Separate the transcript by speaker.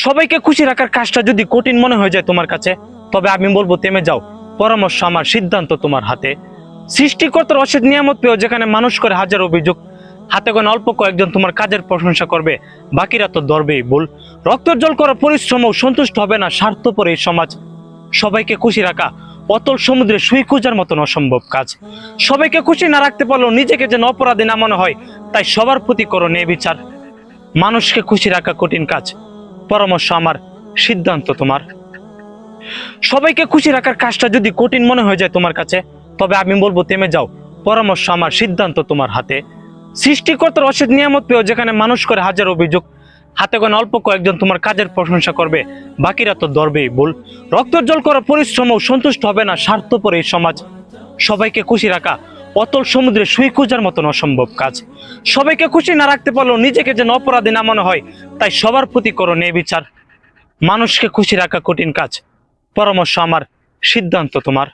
Speaker 1: সবাইকে খুশি রাখার কাজটা যদি কঠিন মনে হয়ে যায় তোমার কাছে, তবে আমি বলবো থেমে যাও। পরামর্শ আমার, সিদ্ধান্ত তোমার হাতে। সৃষ্টিকর্তার অশেষ নিয়ামত পেয়েও যেখানে মানুষ করে হাজার অভিযোগ, হাতে গোনা অল্প কয়েকজন তোমার কাজের প্রশংসা করবে, বাকিরা তো ধরবেই ভুল। রক্তজ্জ্বল করা পরিশ্রমও সন্তুষ্ট হবে না স্বার্থপর এই সমাজ। সবাইকে খুশি রাখা অতল সমুদ্রে সুই খোঁজার মতন অসম্ভব কাজ। সবাইকে খুশি না রাখতে পারলেও নিজেকে যেন অপরাধী না মনে হয়, তাই সবার প্রতি করো ন্যায় বিচার। মানুষকে খুশি রাখা কঠিন কাজ, পরামর্শ আমার, সিদ্ধান্ত তোমার। সবাইকে খুশি রাখার কাজটা যদি কঠিন মনে হয়ে যায় তোমার কাছে, তবে আমি বলবো থেমে যাও। পরামর্শ আমার, সিদ্ধান্ত তোমার হাতে। সৃষ্টিকর্তার অশেষ নিয়ামত পেয়েও যেখানে মানুষ করে হাজার অভিযোগ, হাতে গোনা অল্প কয়েকজন তোমার কাজের প্রশংসা করবে, বাকিরা তো ধরবেই ভুল। রক্তজ্জ্বল করা পরিশ্রমও সন্তুষ্ট হবে না স্বার্থপর এই সমাজ। সবাইকে খুশি রাখা অতল সমুদ্রে সুই খোঁজার মতন অসম্ভব কাজ। সবাইকে খুশি না রাখতে পারলেও নিজেকে যেন অপরাধী না মনে হয়, তাই সবার প্রতি করো ন্যায় বিচার। মানুষকে খুশি রাখা কঠিন কাজ, পরামর্শ আমার, সিদ্ধান্ত তোমার।